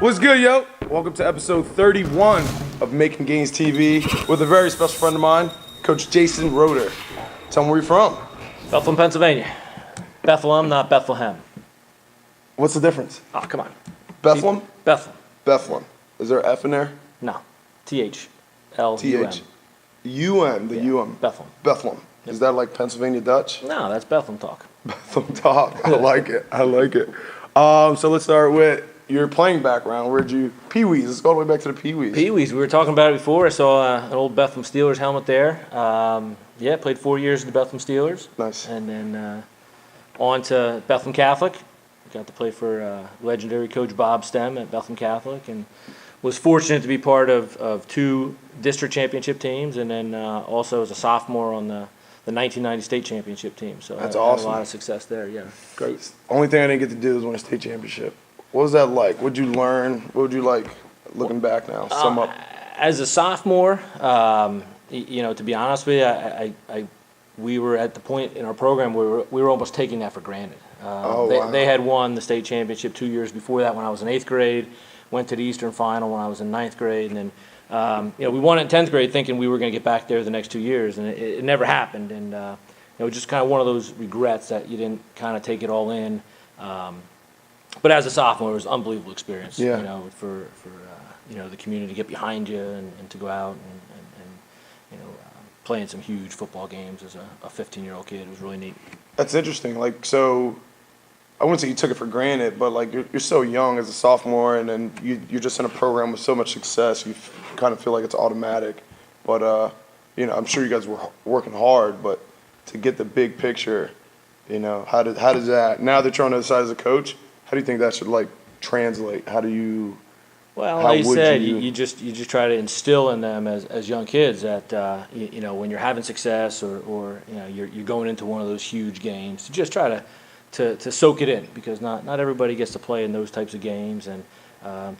What's good, yo? Welcome to episode 31 of MKN GNZ Tv with a very special friend of mine, Coach Jason Roeder. Tell me where you're from. Bethlehem, Pennsylvania. Bethlehem, not Bethlehem. What's the difference? Oh, come on. Bethlehem? Bethlehem. Bethlehem. Is there an F in there? No. T-H-L-U-M. U-M, the U-M. Bethlehem. Bethlehem. Yep. Is that like Pennsylvania Dutch? No, that's Bethlehem talk. Bethlehem talk. I like it. I like it. So let's start with your playing background. Where'd you, Pee-wees, let's go all the way back to the Pee-wees. Pee-wees, we were talking about it before. I saw an old Bethlehem Steelers helmet there. Played 4 years in the Bethlehem Steelers. Nice. And then on to Bethlehem Catholic. Got to play for legendary Coach Bob Stem at Bethlehem Catholic, and was fortunate to be part of 2 district championship teams, and then also as a sophomore on the 1990 state championship team. So that's I had awesome. a lot of success there, yeah. Great. Only thing I didn't get to do is win a state championship. What was that like? What did you learn? What would you like looking back now? Sum up. As a sophomore, to be honest with you, we were at the point in our program where we were almost taking that for granted. Wow. They had won the state championship 2 years before that when I was in 8th grade, went to the Eastern Final when I was in 9th grade, and then we won it in 10th grade thinking we were going to get back there the next 2 years, and it never happened. And just kind of one of those regrets that you didn't kind of take it all in. But as a sophomore, it was an unbelievable experience. Yeah. For the community to get behind you and to go out and playing some huge football games as a 15-year-old kid. It was really neat. That's interesting. Like, so I wouldn't say you took it for granted, but like you're so young as a sophomore, and then you're just in a program with so much success, you kind of feel like it's automatic. But I'm sure you guys were working hard, but to get the big picture, how does that, now that you're on the other side as a coach, how do you think that should like translate? How do you? Well, like you said, you just try to instill in them as young kids that when you're having success or you're going into one of those huge games, to just try to soak it in, because not everybody gets to play in those types of games, and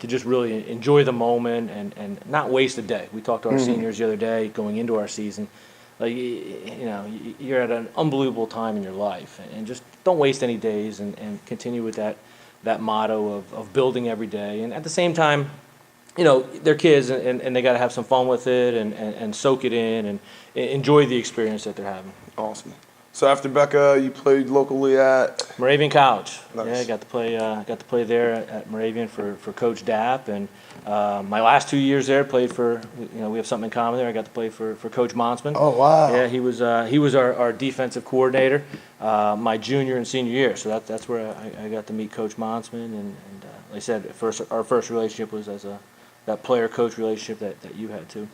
to just really enjoy the moment and not waste a day. We talked to our seniors the other day going into our season. Like, you're at an unbelievable time in your life, and just don't waste any days, and continue with that motto of building every day. And at the same time, they're kids, and they got to have some fun with it, and soak it in and enjoy the experience that they're having. Awesome. So after Becca, you played locally at Moravian College. Nice. Yeah, got to play there at Moravian for Coach Dapp, and my last 2 years there played for, we have something in common there. I got to play for Coach Monsman. Oh, wow. Yeah, he was our defensive coordinator my junior and senior year. So that's where I got to meet Coach Monsman, and like I said, our first relationship was as that player-coach relationship that you had too.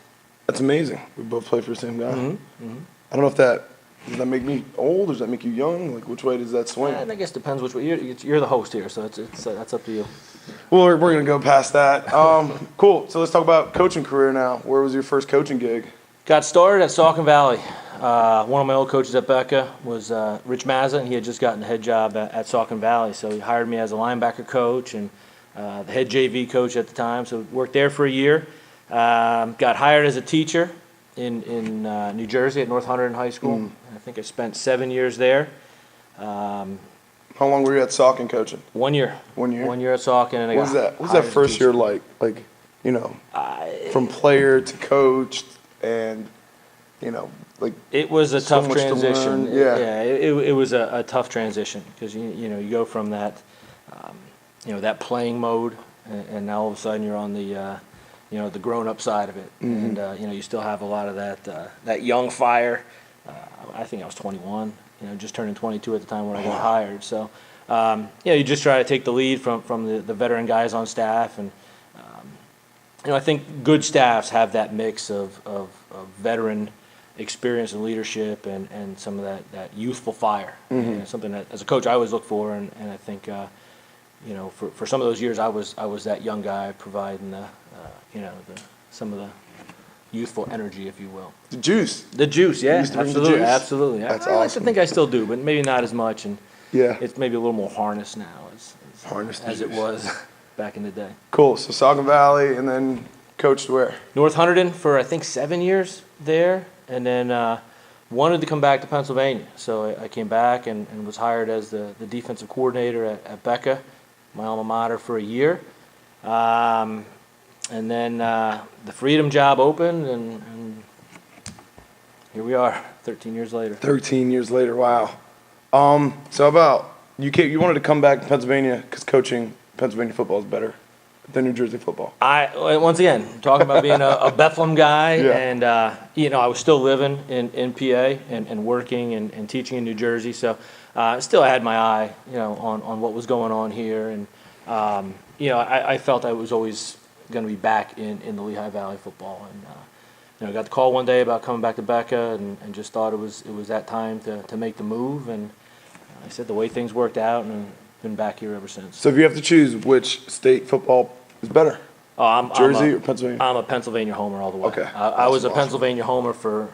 That's amazing. We both played for the same guy. Mm-hmm. I don't know if does that make me old, or does that make you young? Like, which way does that swing? I guess it depends which way. You're the host here, so that's up to you. Well, we're going to go past that. Cool. So let's talk about coaching career now. Where was your first coaching gig? Got started at Saucon Valley. One of my old coaches at Becca was Rich Mazza, and he had just gotten the head job at Saucon Valley. So he hired me as a linebacker coach and the head JV coach at the time. So worked there for a year. Got hired as a teacher in New Jersey at North Hunterdon High School. I think I spent 7 years there. How long were you at Saucon coaching? 1 year. 1 year? 1 year at Saucon. And what was that first year like? Like, from player to coach, and, like. It was a so tough much to transition. learn. Yeah. Yeah, it was a tough transition, because, you go from that, that playing mode, and now all of a sudden you're on the, the grown-up side of it. And, you still have a lot of that young fire. I think I was 21, just turning 22 at the time when I got hired. So, you just try to take the lead from the veteran guys on staff. And, I think good staffs have that mix of veteran experience and leadership and some of that youthful fire. And something that, as a coach, I always look for. And I think, for some of those years, I was that young guy providing some of the youthful energy, if you will. The juice. The juice, yeah, absolutely, absolutely. That's I like awesome. to think I still do, but maybe not as much, and yeah, it's maybe a little more harnessed now, as it was back in the day. Cool. So Saucon Valley, and then coached where? North Hunterdon for I think 7 years there, and then wanted to come back to Pennsylvania, so I came back and was hired as the defensive coordinator at Becca, my alma mater, for a year. And then the Freedom job opened, and here we are, 13 years later. 13 years later, wow. So about you wanted to come back to Pennsylvania because coaching Pennsylvania football is better than New Jersey football. Once again, talking about being a Bethlehem guy, Yeah. and I was still living in PA and working and teaching in New Jersey, so still I had my eye, on what was going on here, and I felt I was always going to be back in the Lehigh Valley football, and I got the call one day about coming back to Becca, and just thought it was that time to make the move, and I said the way things worked out, and been back here ever since. So if you have to choose, which state football is better? Jersey or Pennsylvania? I'm a Pennsylvania homer all the way. Okay. I was a Awesome. Pennsylvania homer for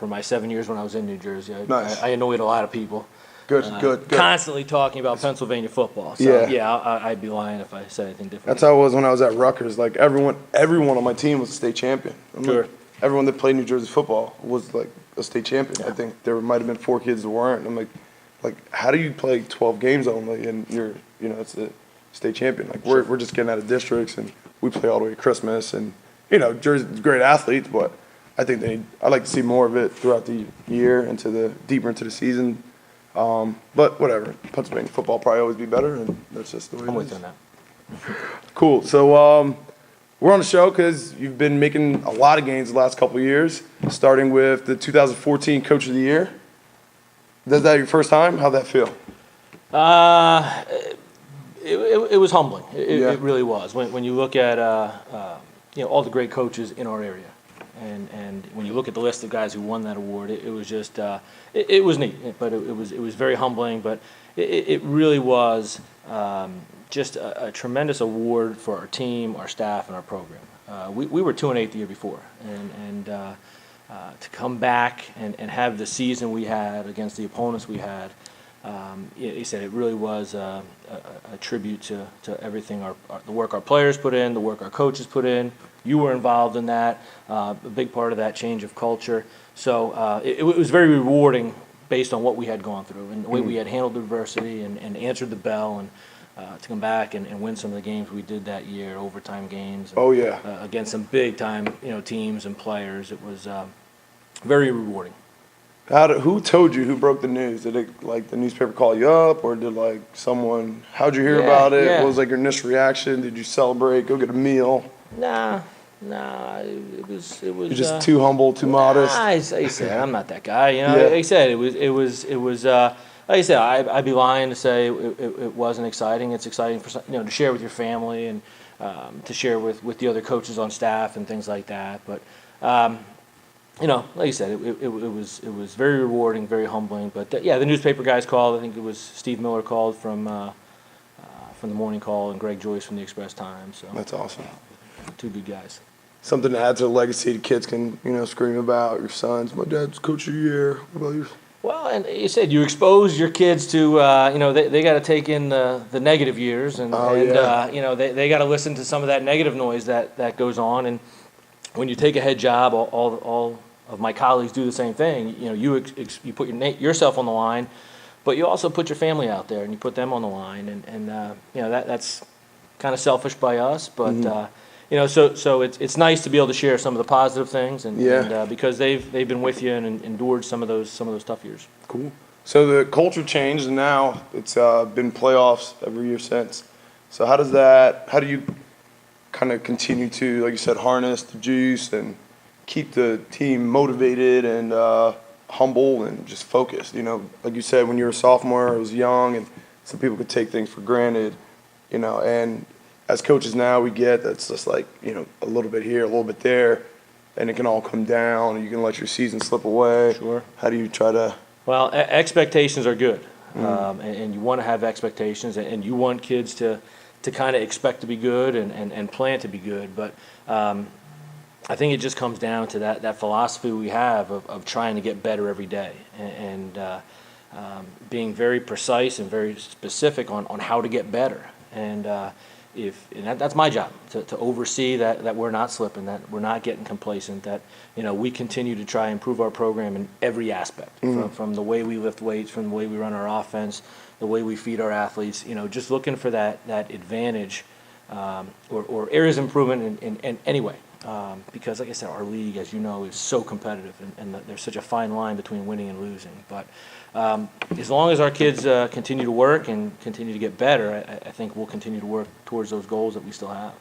my 7 years when I was in New Jersey. Nice. I annoyed a lot of people. Good. Constantly talking about Pennsylvania football. So, I'd be lying if I said anything different. That's how it was when I was at Rutgers. Like everyone on my team was a state champion. Sure. Like, everyone that played New Jersey football was like a state champion. Yeah. I think there might have been 4 kids that weren't. I'm like, how do you play 12 games only and you're, it's a state champion? Like we're just getting out of districts and we play all the way to Christmas, and Jersey's great athletes, but I think I'd like to see more of it throughout the year deeper into the season. But whatever, Pennsylvania football probably always be better, and that's just the way I'm it with is. you on that. Cool. So we're on the show because you've been making a lot of gains the last couple of years, starting with the 2014 Coach of the Year. Is that your first time? How'd that feel? It was humbling. Yeah. It really was. When you look at all the great coaches in our area, and when you look at the list of guys who won that award, it was just it was neat, but it was very humbling. But it really was just a tremendous award for our team, our staff, and our program. We were 2-8 the year before, and to come back and have the season we had against the opponents we had. He said it really was a tribute to everything the work our players put in, the work our coaches put in. You were involved in that, a big part of that change of culture. So it was very rewarding based on what we had gone through and the way we had handled adversity and answered the bell, and to come back and win some of the games we did that year, overtime games. Oh yeah. Against some big time teams and players. It was very rewarding. Who told you? Who broke the news? Did it the newspaper call you up, or did someone? How'd you hear about it? Yeah. What was your initial reaction? Did you celebrate? Go get a meal? Nah. It was. You're just too humble, too modest. I said I'm not that guy. Yeah. Like I said, it was. Like I said, I'd be lying to say it wasn't exciting. It's exciting for to share with your family and to share with the other coaches on staff and things like that. But like you said, it was very rewarding, very humbling. But the newspaper guys called. I think it was Steve Miller called from the Morning Call, and Greg Joyce from the Express Times. So That's awesome. 2 good guys. Something to add to the legacy the kids can scream about. Your sons, my dad's Coach of the Year. What about yours? Well, and you said you expose your kids to, they got to take in the negative years, and they got to listen to some of that negative noise that goes on. And when you take a head job, all of my colleagues do the same thing. You put yourself on the line, but you also put your family out there and you put them on the line, and that's kind of selfish by us, but. So it's nice to be able to share some of the positive things, and because they've been with you and endured some of those tough years. Cool. So the culture changed, and now it's been playoffs every year since. So how do you kind of continue to, like you said, harness the juice and keep the team motivated and humble and just focused? Like you said, when you were a sophomore, it was young, and some people could take things for granted, and as coaches now, we get that's just a little bit here, a little bit there, and it can all come down, and you can let your season slip away. Sure. How do you try to? Well, expectations are good, and you want to have expectations, and you want kids to kind of expect to be good and plan to be good. But I think it just comes down to that philosophy we have of trying to get better every day, and being very precise and very specific on how to get better. And that's my job, to oversee that we're not slipping, that we're not getting complacent, that we continue to try and improve our program in every aspect, from the way we lift weights, from the way we run our offense, the way we feed our athletes. Just looking for that advantage or areas of improvement in any way. Because, like I said, our league, as you know, is so competitive, and there's such a fine line between winning and losing. But as long as our kids continue to work and continue to get better, I think we'll continue to work towards those goals that we still have.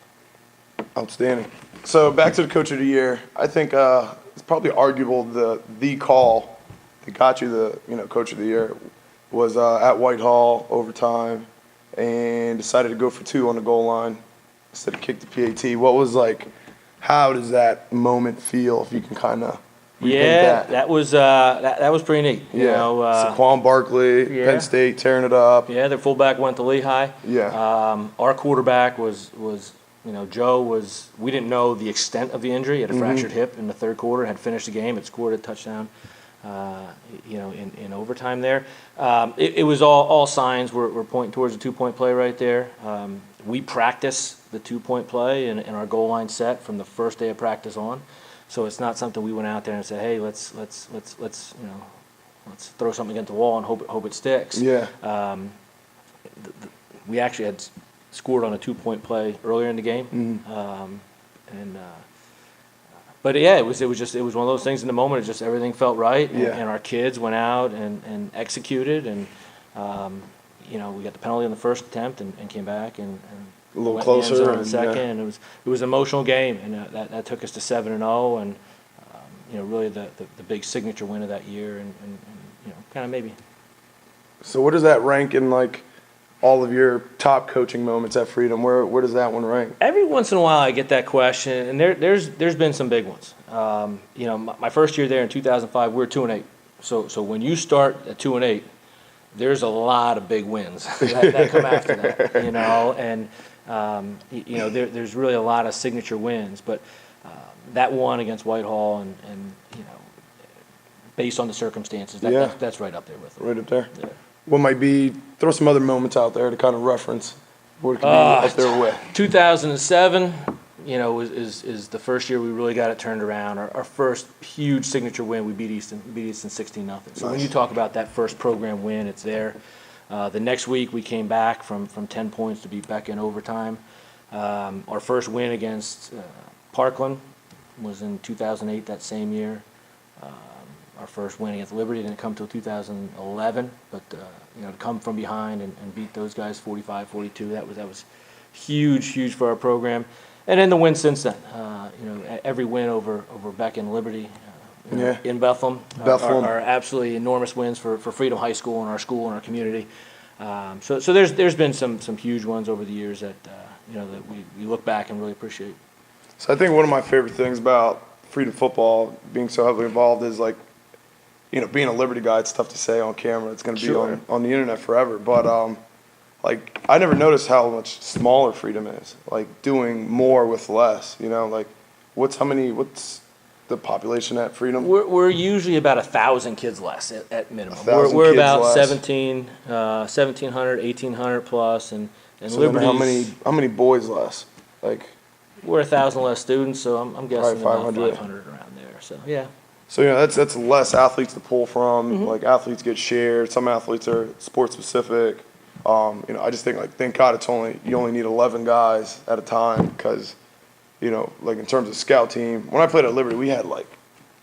Outstanding. So back to the Coach of the Year. I think it's probably arguable the call that got you the Coach of the Year was at Whitehall overtime, and decided to go for 2 on the goal line instead of kick the PAT. What was like? How does that moment feel? If you can kind of that was pretty neat. You know, Saquon Barkley, Penn State tearing it up. Yeah, their fullback went to Lehigh. Yeah. Our quarterback was Joe was. We didn't know the extent of the injury. He had a fractured hip in the third quarter. Had finished the game. Had scored a touchdown. In overtime there. It was all signs were pointing towards a 2-point play right there. We practice the 2-point play in our goal line set from the first day of practice on. So it's not something we went out there and said, hey, let's throw something against the wall and hope it sticks. Yeah. We actually had scored on a 2-point play earlier in the game. But yeah, it was one of those things in the moment. It just everything felt right, and our kids went out and executed, and we got the penalty on the first attempt and came back and a little closer on the second. And it was an emotional game, and that took us to 7-0, and really the big signature win of that year, and kind of maybe. So what does that rank in like all of your top coaching moments at Freedom? Where does that one rank? Every once in a while I get that question, and there's been some big ones. My first year there in 2005, we were 2-8. So when you start at 2-8, there's a lot of big wins that come after that, and there's really a lot of signature wins. But that one against Whitehall, and based on the circumstances, that's right up there with it. Right up there. Yeah. What might be, throw some other moments out there to kind of reference what it could be up there with. 2007, is the first year we really got it turned around. Our first huge signature win, we beat Easton 16-0. So when you talk about that first program win, it's there. The next week we came back from 10 points to beat Beck in overtime. Our first win against Parkland was in 2008, that same year. Our first win against Liberty didn't come till 2011, but to come from behind and beat those guys 45-42, that was huge for our program. And then the win since then, every win over Beck and Liberty in Bethlehem are absolutely enormous wins for Freedom High School and our school and our community. So there's been some huge ones over the years that that we look back and really appreciate. So I think one of my favorite things about Freedom football being so heavily involved is like, being a Liberty guy, it's tough to say on camera. It's going to be on the internet forever. But I never noticed how much smaller Freedom is. Like doing more with less. What's the population at Freedom? We're usually about 1,000 kids less at minimum. 1,000 we're kids about less. 1,700, 1,800 plus, and So Liberty's. how many boys less? Like We're 1,000 less students, so I'm guessing about 500. 500 around there. So yeah. So that's less athletes to pull from. Like athletes get shared. Some athletes are sport specific. I just think thank God you only need 11 guys at a time because, in terms of scout team. When I played at Liberty, we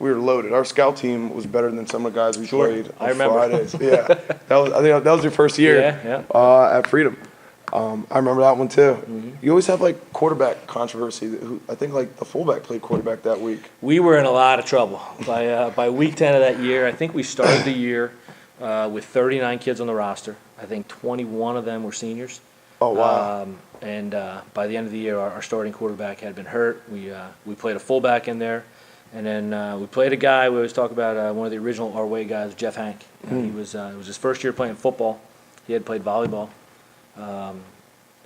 were loaded. Our scout team was better than some of the guys we played on Fridays. Yeah, I think that was your first year at Freedom. I remember that one too. You always have quarterback controversy. I think the fullback played quarterback that week. We were in a lot of trouble by week 10 of that year. I think we started the year with 39 kids on the roster. I think 21 of them were seniors. Oh wow! And by the end of the year, our starting quarterback had been hurt. We played a fullback in there, and then we played a guy. We always talk about one of the original our way guys, Jeff Hank. He was it was his first year playing football. He had played volleyball.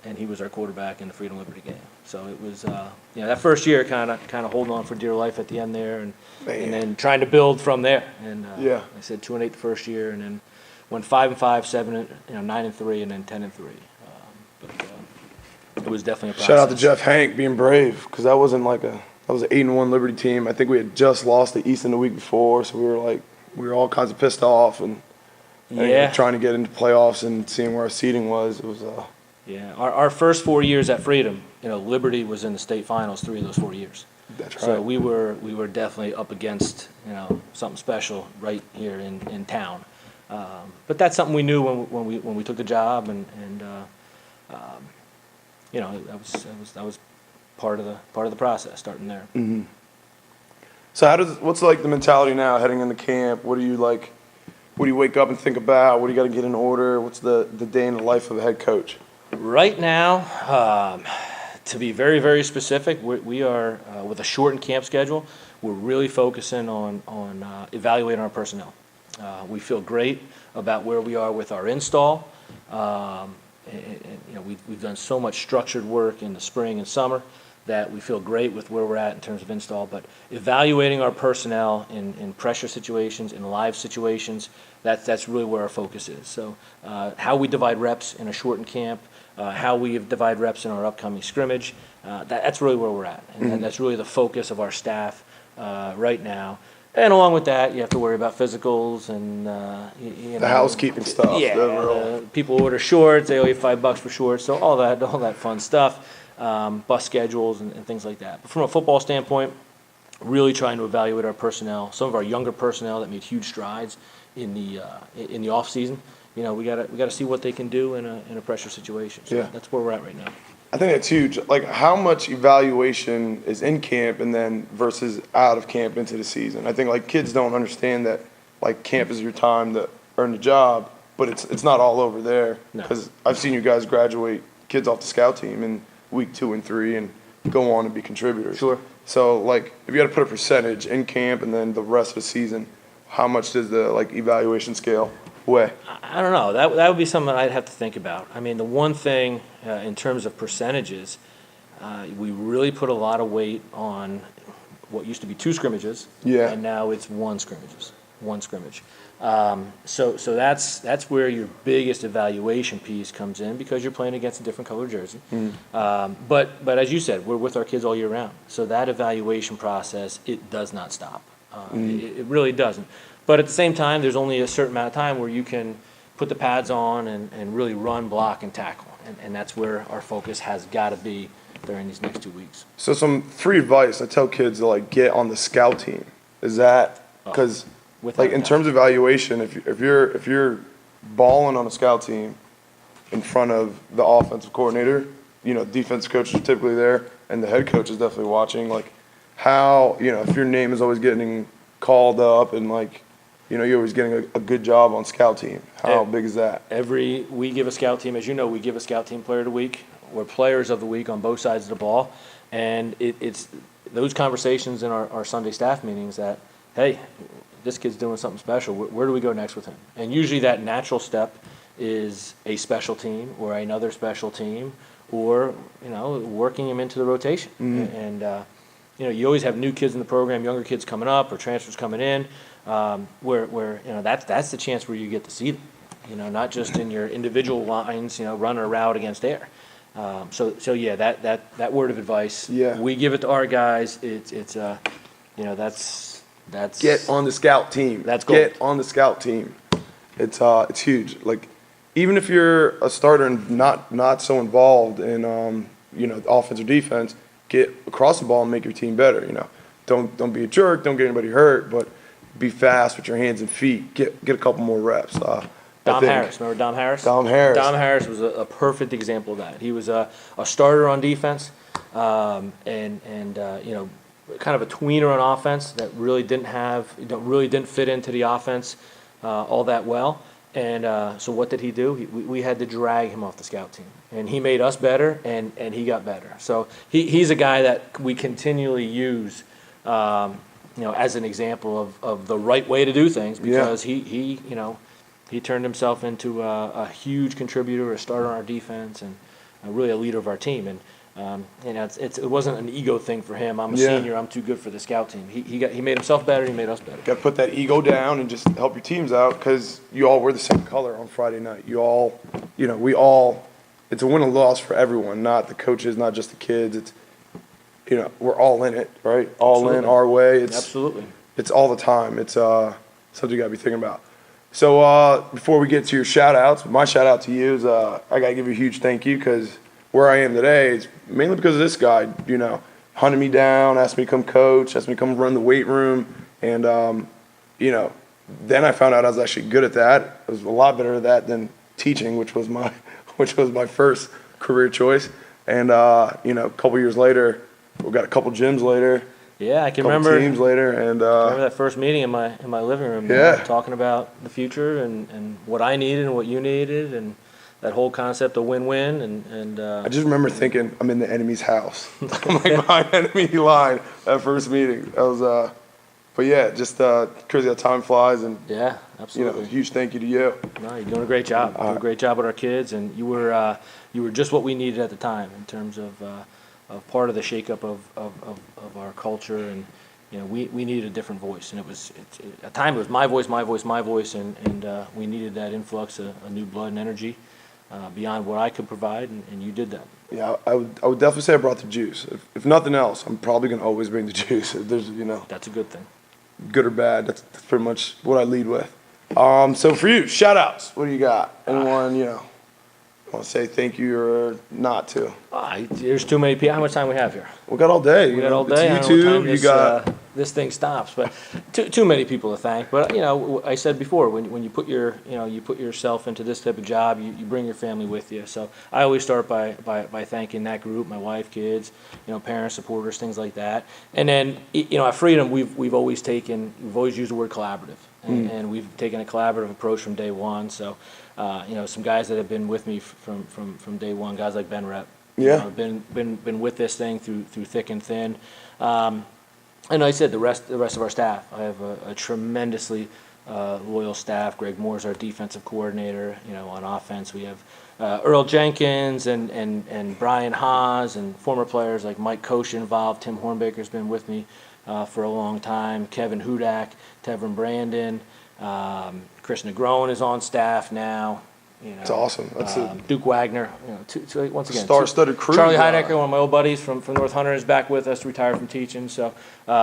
And he was our quarterback in the Freedom Liberty game. So it was, that first year kind of holding on for dear life at the end there, and then trying to build from there. And I said 2-8 the first year, and then went 5-5, 9-3, and then 10-3. But it was definitely a process. Shout out to Jeff Hank being brave, because that wasn't that was an 8-1 Liberty team. I think we had just lost to Easton the week before, so we were all kinds of pissed off and trying to get into playoffs and seeing where our seating was. It was Yeah, our first 4 years at Freedom, Liberty was in the state finals 3 of those 4 years. That's right. So we were definitely up against something special right here in town. But that's something we knew when we took the job, and that was part of the process starting there. Mm-hmm. So what's like the mentality now heading into camp? What do you like? What do you wake up and think about? What do you got to get in order? What's the day in the life of a head coach? Right now, to be very, very specific, we are with a shortened camp schedule. We're really focusing on evaluating our personnel. We feel great about where we are with our install. We've done so much structured work in the spring and summer that we feel great with where we're at in terms of install. But evaluating our personnel in pressure situations, in live situations, that's really where our focus is. So how we divide reps in a shortened camp, how we divide reps in our upcoming scrimmage, that's really where we're at. And that's really the focus of our staff right now. And along with that, you have to worry about physicals and the housekeeping stuff. Yeah, people order shorts; they owe you $5 for shorts. So all that fun stuff, bus schedules and things like that. But from a football standpoint, really trying to evaluate our personnel. Some of our younger personnel that made huge strides in the off season. We gotta see what they can do in a pressure situation. So that's where we're at right now. I think that's huge. Like, how much evaluation is in camp and then versus out of camp into the season? I think like kids don't understand that like camp is your time to earn the job, but it's not all over there. Because I've seen you guys graduate kids off the scout team in week 2 and 3 and go on and be contributors. Sure. So like, if you had to put a percentage in camp and then the rest of the season, how much does the like evaluation scale weigh? I don't know. That would be something I'd have to think about. I mean, the one thing in terms of percentages, we really put a lot of weight on what used to be 2 scrimmages, and now it's 1 scrimmage. So that's where your biggest evaluation piece comes in, because you're playing against a different color jersey. But as you said, we're with our kids all year round. So that evaluation process, it does not stop. It really doesn't. But at the same time, there's only a certain amount of time where you can put the pads on and really run, block, and tackle. And that's where our focus has got to be during these next 2 weeks. So some free advice I tell kids to like get on the scout team. Is that because like in terms of evaluation, if you're balling on a scout team in front of the offensive coordinator, defensive coach is typically there, and the head coach is definitely watching. Like how if your name is always getting called up and like you're always getting a good job on scout team. How big is that? We give a scout team, as you know, we give a scout team player of the week. We're players of the week on both sides of the ball. And it's those conversations in our Sunday staff meetings that, hey, this kid's doing something special. Where do we go next with him? And usually that natural step is a special team or another special team, or, working him into the rotation. And you always have new kids in the program, younger kids coming up or transfers coming in. Where that's the chance where you get to see them, not just in your individual lines, running a route against air. So yeah, that word of advice, we give it to our guys. It's that's get on the scout team. That's gold. Get on the scout team. It's huge. Like even if you're a starter and not so involved in offense or defense, get across the ball and make your team better. Don't be a jerk. Don't get anybody hurt, but be fast with your hands and feet. Get a couple more reps. Dom Harris, remember Dom Harris? Dom Harris was a perfect example of that. He was a starter on defense, and kind of a tweener on offense that really didn't fit into the offense all that well. And so what did he do? We had to drag him off the scout team, and he made us better, and he got better. So he's a guy that we continually use. As an example of the right way to do things, because he turned himself into a huge contributor, a starter on our defense, and really a leader of our team. And it wasn't an ego thing for him. I'm a senior. I'm too good for the scout team. He made himself better. He made us better. Got to put that ego down and just help your teams out, because you all wear the same color on Friday night. You all, we all. It's a win and loss for everyone, not the coaches, not just the kids. It's we're all in it, right? All in our way. Absolutely. It's all the time. It's something you got to be thinking about. So before we get to your shout outs, my shout out to you is I gotta give you a huge thank you, because where I am today is mainly because of this guy, you know, hunted me down, asked me to come coach, asked me to come run the weight room, and you know, then I found out I was actually good at that. I was a lot better at that than teaching, which was my first career choice. And you know, a couple years later, we got a couple gyms later. Yeah, I can couple remember teams later, and remember that first meeting in my living room. Yeah. Talking about the future and what I needed and what you needed, and that whole concept of win-win. And I just remember thinking I'm in the enemy's house. I'm like behind enemy line that first meeting. That was but yeah, just crazy how time flies, and yeah, you absolutely. know, huge thank you to you. No, you're doing a great job. Doing a great job with our kids, and you were just what we needed at the time in terms of part of the shakeup of our culture, and you know, we needed a different voice, and at the time it was my voice, and we needed that influx of new blood and energy beyond what I could provide, and you did that. Yeah, I would definitely say I brought the juice. If nothing else, I'm probably gonna always bring the juice. If there's, you know, That's a good thing. good or bad, that's pretty much what I lead with. So for you, shout outs. What do you got? Anyone, you know, want to say thank you or not to? There's too many people. How much time we have here? We got all day. We got all day. It's I don't know what YouTube. time You this, got. this thing stops, but too many people to thank. But you know, I said before, when you put yourself into this type of job, you bring your family with you. So I always start by thanking that group, my wife, kids, you know, parents, supporters, things like that. And then, you know, at Freedom, we've always used the word collaborative, and we've taken a collaborative approach from day one. So you know, some guys that have been with me from day one, guys like Ben Rep. Yeah. You know, been with this thing through thick and thin. And I said the rest of our staff. I have a tremendously loyal staff. Greg Moore's our defensive coordinator. You know, on offense we have Earl Jenkins and Brian Haas, and former players like Mike Koch involved. Tim Hornbaker's been with me for a long time. Kevin Hudak, Tevin Brandon, Chris Negron is on staff now. You know, It's awesome. That's Duke Wagner. You know, once again, star-studded crew. Charlie Heidecker, one of my old buddies from North Hunter, is back with us, retired from teaching. So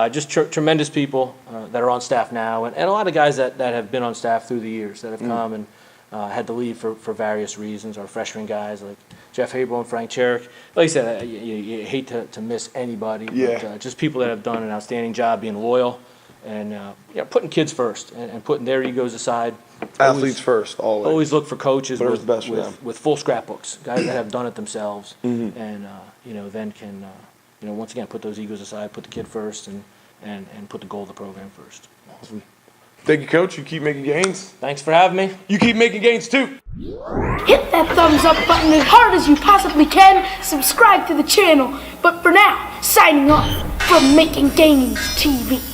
just tremendous people that are on staff now, and a lot of guys that have been on staff through the years that have come and had to leave for various reasons. Our freshman guys like Jeff Haber and Frank Cherrick. Like I said, you hate to miss anybody. Yeah. But, just people that have done an outstanding job being loyal and putting kids first and putting their egos aside. Athletes first, always. Always look for coaches Whatever's best for them. with full scrapbooks, guys that have done it themselves, and you know, then can you know, once again, put those egos aside, put the kid first, and put the goal of the program first. Awesome. Thank you, Coach. You keep making gains. Thanks for having me. You keep making gains too. Hit that thumbs up button as hard as you possibly can. Subscribe to the channel. But for now, signing off from Making Gains TV.